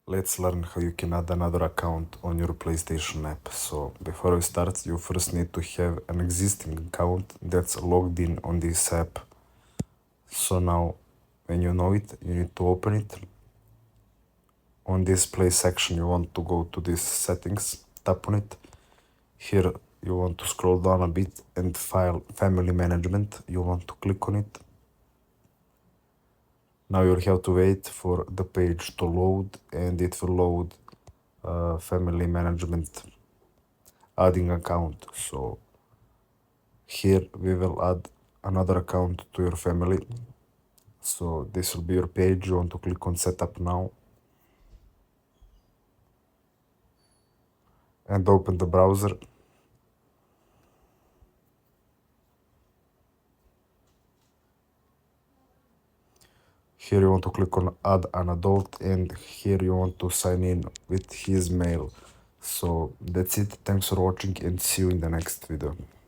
Let's learn how you can add another account on your PlayStation app. So before we start, you first need to have an existing account that's logged in on this app. So now when you know it, you need to open it. On this play section, you want to go to this settings, tap on it. Here you want to scroll down a bit and file family management. You want to click on it. Now you'll have to wait for the page to load, and it will load family management adding account. So here we will add another account to your family. So this will be your page. You want to click on setup now and open the browser. Here you want to click on add an adult, and here you want to sign in with his mail. So that's it. Thanks for watching and see you in the next video.